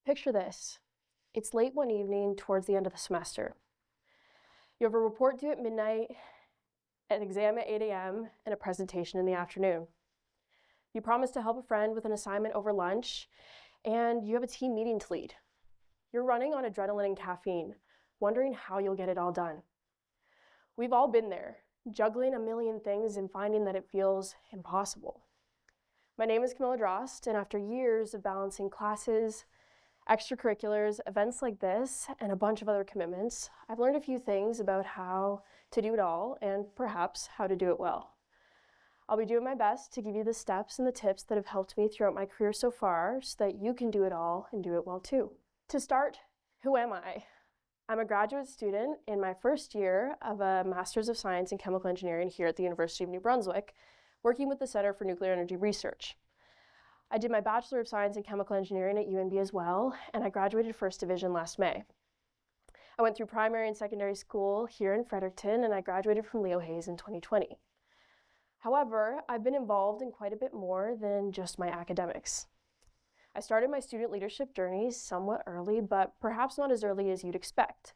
Picture this. It's late one evening towards the end of the semester. You have a report due at midnight, an exam at 8 a.m., and a presentation in the afternoon. You promise to help a friend with an assignment over lunch, and you have a team meeting to lead. You're running on adrenaline and caffeine, wondering how you'll get it all done. We've all been there, juggling a million things and finding that it feels impossible. My name is Camilla Drost, and after years of balancing classes, extracurriculars, events like this, and a bunch of other commitments, I've learned a few things about how to do it all and perhaps how to do it well. I'll be doing my best to give you the steps and the tips that have helped me throughout my career so far so that you can do it all and do it well too. To start, who am I? I'm a graduate student in my first year of a Master's of Science in Chemical Engineering here at the University of New Brunswick, working with the Centre for Nuclear Energy Research. I did my Bachelor of Science in Chemical Engineering at UNB as well, and I graduated First Division last May. I went through primary and secondary school here in Fredericton, and I graduated from Leo Hayes in 2020. However, I've been involved in quite a bit more than just my academics. I started my student leadership journey somewhat early, but perhaps not as early as you'd expect.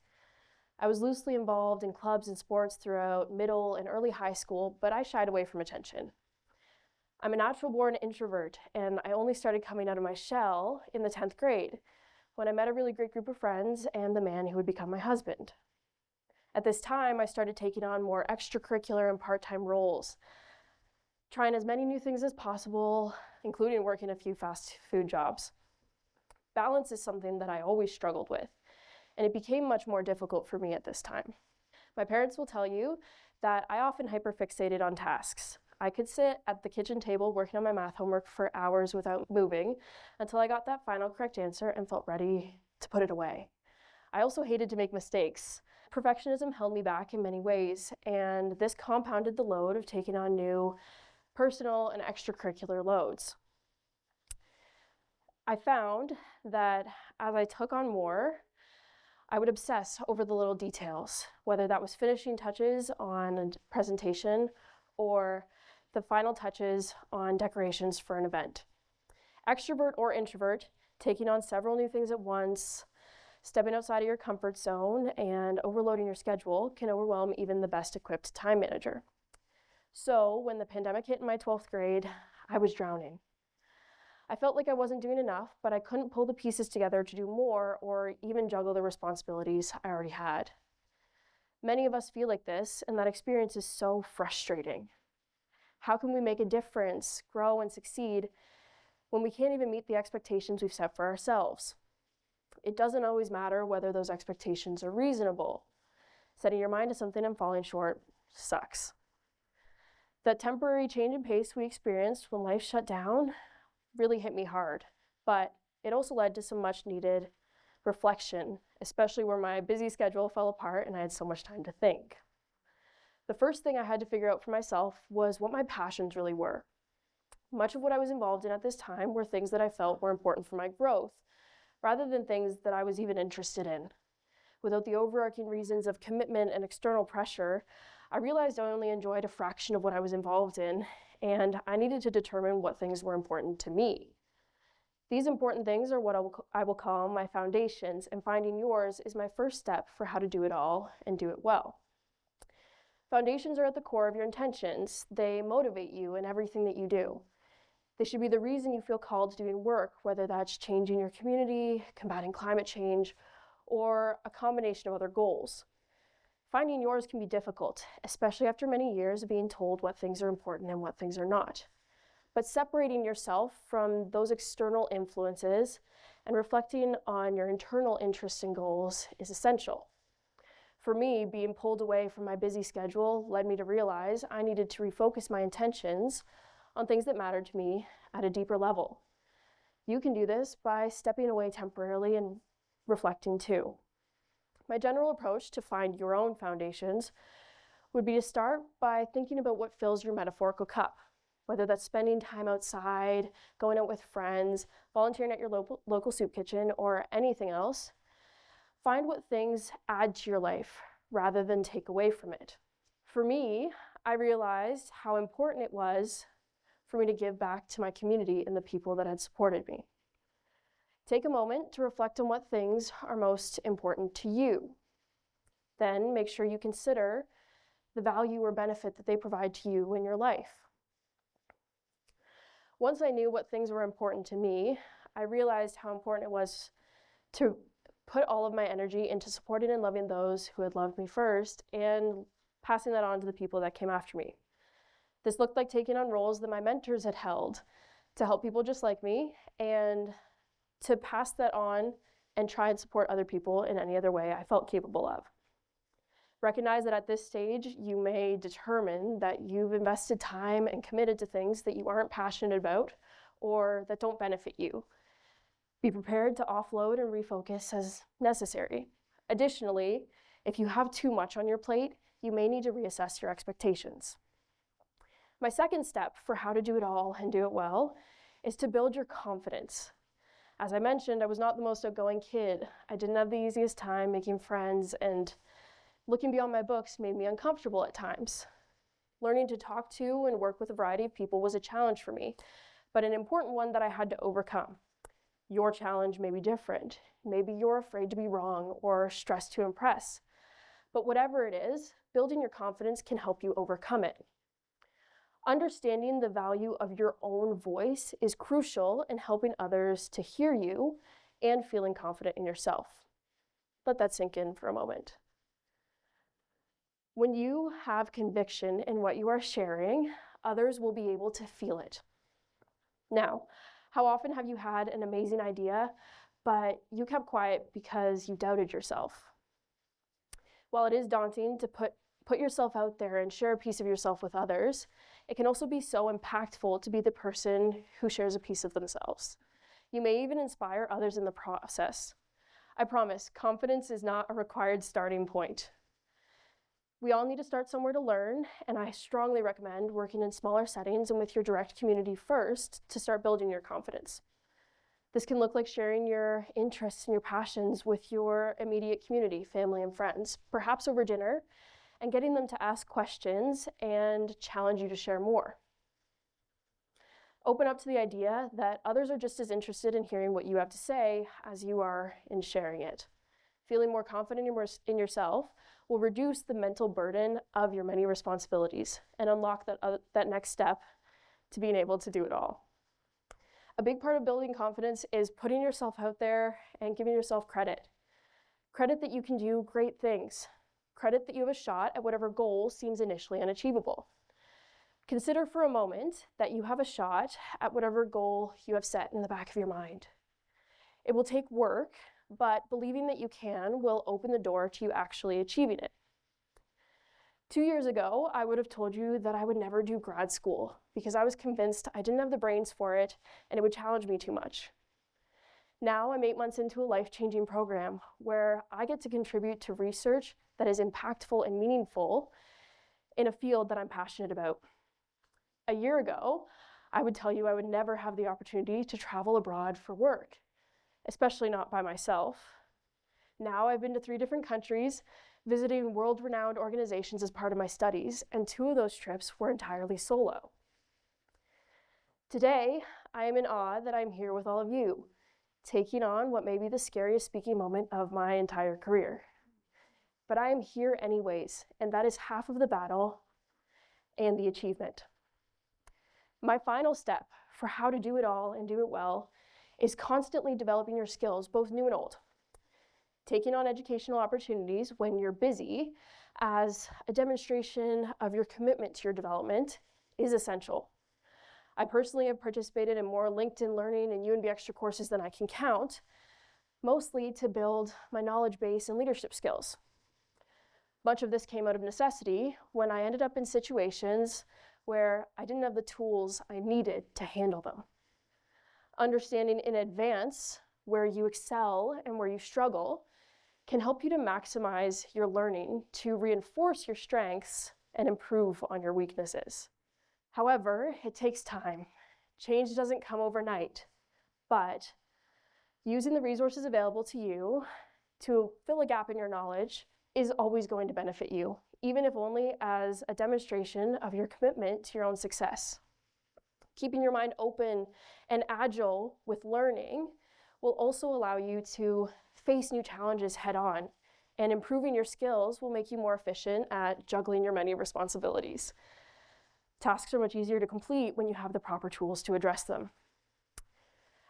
I was loosely involved in clubs and sports throughout middle and early high school, but I shied away from attention. I'm a natural-born introvert, and I only started coming out of my shell in the 10th grade when I met a really great group of friends and the man who would become my husband. At this time, I started taking on more extracurricular and part-time roles, trying as many new things as possible, including working a few fast food jobs. Balance is something that I always struggled with, and it became much more difficult for me at this time. My parents will tell you that I often hyperfixated on tasks. I could sit at the kitchen table working on my math homework for hours without moving until I got that final correct answer and felt ready to put it away. I also hated to make mistakes. Perfectionism held me back in many ways, and this compounded the load of taking on new personal and extracurricular loads. I found that as I took on more, I would obsess over the little details, whether that was finishing touches on a presentation or the final touches on decorations for an event. Extrovert or introvert, taking on several new things at once, stepping outside of your comfort zone, and overloading your schedule can overwhelm even the best equipped time manager. So when the pandemic hit in my 12th grade, I was drowning. I felt like I wasn't doing enough, but I couldn't pull the pieces together to do more or even juggle the responsibilities I already had. Many of us feel like this, and that experience is so frustrating. How can we make a difference, grow, and succeed when we can't even meet the expectations we've set for ourselves? It doesn't always matter whether those expectations are reasonable. Setting your mind to something and falling short sucks. That temporary change in pace we experienced when life shut down really hit me hard, but it also led to some much needed reflection, especially where my busy schedule fell apart and I had so much time to think. The first thing I had to figure out for myself was what my passions really were. Much of what I was involved in at this time were things that I felt were important for my growth, rather than things that I was even interested in. Without the overarching reasons of commitment and external pressure, I realized I only enjoyed a fraction of what I was involved in, and I needed to determine what things were important to me. These important things are what I will call my foundations, and finding yours is my first step for how to do it all and do it well. Foundations are at the core of your intentions. They motivate you in everything that you do. They should be the reason you feel called to doing work, whether that's changing your community, combating climate change, or a combination of other goals. Finding yours can be difficult, especially after many years of being told what things are important and what things are not. But separating yourself from those external influences and reflecting on your internal interests and goals is essential. For me, being pulled away from my busy schedule led me to realize I needed to refocus my intentions on things that mattered to me at a deeper level. You can do this by stepping away temporarily and reflecting too. My general approach to find your own foundations would be to start by thinking about what fills your metaphorical cup, whether that's spending time outside, going out with friends, volunteering at your local soup kitchen, or anything else. Find what things add to your life rather than take away from it. For me, I realized how important it was for me to give back to my community and the people that had supported me. Take a moment to reflect on what things are most important to you. Then make sure you consider the value or benefit that they provide to you in your life. Once I knew what things were important to me, I realized how important it was to put all of my energy into supporting and loving those who had loved me first and passing that on to the people that came after me. This looked like taking on roles that my mentors had held to help people just like me and to pass that on and try and support other people in any other way I felt capable of. Recognize that at this stage, you may determine that you've invested time and committed to things that you aren't passionate about or that don't benefit you. Be prepared to offload and refocus as necessary. Additionally, if you have too much on your plate, you may need to reassess your expectations. My second step for how to do it all and do it well is to build your confidence. As I mentioned, I was not the most outgoing kid. I didn't have the easiest time making friends, and looking beyond my books made me uncomfortable at times. Learning to talk to and work with a variety of people was a challenge for me, but an important one that I had to overcome. Your challenge may be different. Maybe you're afraid to be wrong or stressed to impress. But whatever it is, building your confidence can help you overcome it. Understanding the value of your own voice is crucial in helping others to hear you and feeling confident in yourself. Let that sink in for a moment. When you have conviction in what you are sharing, others will be able to feel it. Now, how often have you had an amazing idea, but you kept quiet because you doubted yourself? While it is daunting to put yourself out there and share a piece of yourself with others, it can also be so impactful to be the person who shares a piece of themselves. You may even inspire others in the process. I promise, confidence is not a required starting point. We all need to start somewhere to learn, and I strongly recommend working in smaller settings and with your direct community first to start building your confidence. This can look like sharing your interests and your passions with your immediate community, family and friends, perhaps over dinner, and getting them to ask questions and challenge you to share more. Open up to the idea that others are just as interested in hearing what you have to say as you are in sharing it. Feeling more confident in yourself will reduce the mental burden of your many responsibilities and unlock that next step to being able to do it all. A big part of building confidence is putting yourself out there and giving yourself credit. Credit that you can do great things. Credit that you have a shot at whatever goal seems initially unachievable. Consider for a moment that you have a shot at whatever goal you have set in the back of your mind. It will take work, but believing that you can will open the door to you actually achieving it. 2 years ago, I would have told you that I would never do grad school because I was convinced I didn't have the brains for it and it would challenge me too much. Now I'm 8 months into a life-changing program where I get to contribute to research that is impactful and meaningful in a field that I'm passionate about. A year ago, I would tell you I would never have the opportunity to travel abroad for work, especially not by myself. Now I've been to 3 different countries, visiting world-renowned organizations as part of my studies, and 2 of those trips were entirely solo. Today, I am in awe that I'm here with all of you, taking on what may be the scariest speaking moment of my entire career. But I am here anyways, and that is half of the battle and the achievement. My final step for how to do it all and do it well is constantly developing your skills, both new and old. Taking on educational opportunities when you're busy as a demonstration of your commitment to your development is essential. I personally have participated in more LinkedIn Learning and UNB Extra courses than I can count, mostly to build my knowledge base and leadership skills. Much of this came out of necessity when I ended up in situations where I didn't have the tools I needed to handle them. Understanding in advance where you excel and where you struggle can help you to maximize your learning to reinforce your strengths and improve on your weaknesses. However, it takes time. Change doesn't come overnight, but using the resources available to you to fill a gap in your knowledge is always going to benefit you, even if only as a demonstration of your commitment to your own success. Keeping your mind open and agile with learning will also allow you to face new challenges head on, and improving your skills will make you more efficient at juggling your many responsibilities. Tasks are much easier to complete when you have the proper tools to address them.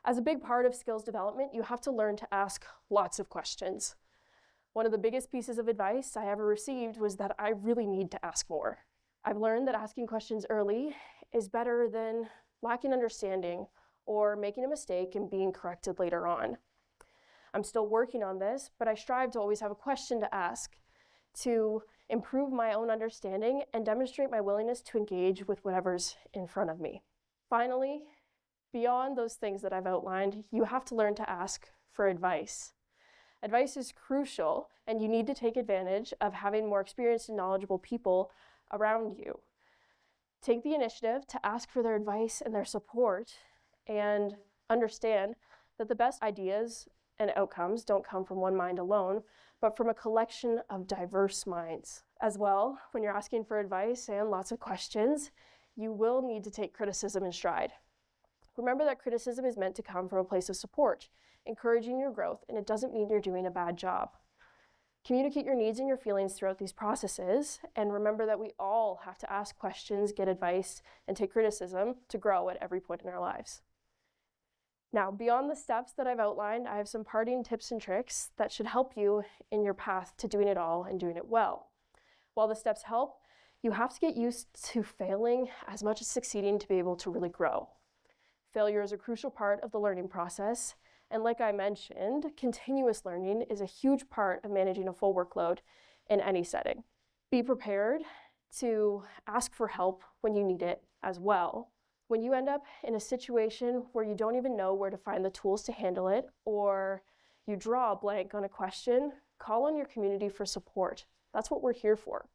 As a big part of skills development, you have to learn to ask lots of questions. One of the biggest pieces of advice I ever received was that I really need to ask more. I've learned that asking questions early is better than lacking understanding or making a mistake and being corrected later on. I'm still working on this, but I strive to always have a question to ask to improve my own understanding and demonstrate my willingness to engage with whatever's in front of me. Finally, beyond those things that I've outlined, you have to learn to ask for advice. Advice is crucial, and you need to take advantage of having more experienced and knowledgeable people around you. Take the initiative to ask for their advice and their support, and understand that the best ideas and outcomes don't come from one mind alone, but from a collection of diverse minds. As well, when you're asking for advice and lots of questions, you will need to take criticism in stride. Remember that criticism is meant to come from a place of support, encouraging your growth, and it doesn't mean you're doing a bad job. Communicate your needs and your feelings throughout these processes, and remember that we all have to ask questions, get advice, and take criticism to grow at every point in our lives. Now, beyond the steps that I've outlined, I have some parting tips and tricks that should help you in your path to doing it all and doing it well. While the steps help, you have to get used to failing as much as succeeding to be able to really grow. Failure is a crucial part of the learning process, and like I mentioned, continuous learning is a huge part of managing a full workload in any setting. Be prepared to ask for help when you need it as well. When you end up in a situation where you don't even know where to find the tools to handle it, or you draw a blank on a question, call on your community for support. That's what we're here for.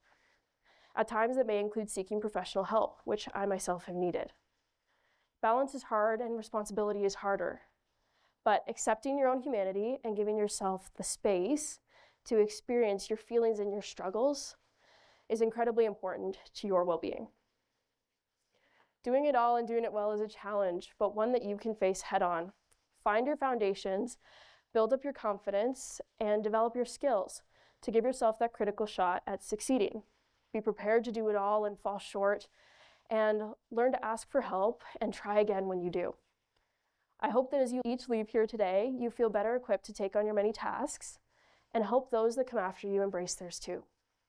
At times, it may include seeking professional help, which I myself have needed. Balance is hard and responsibility is harder, but accepting your own humanity and giving yourself the space to experience your feelings and your struggles is incredibly important to your well-being. Doing it all and doing it well is a challenge, but one that you can face head-on. Find your foundations, build up your confidence, and develop your skills to give yourself that critical shot at succeeding. Be prepared to do it all and fall short, and learn to ask for help and try again when you do. I hope that as you each leave here today, you feel better equipped to take on your many tasks, and help those that come after you embrace theirs too.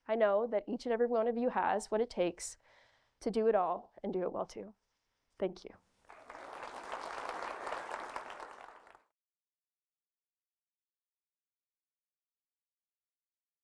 I know that each and every one of you has what it takes to do it all and do it well too. Thank you.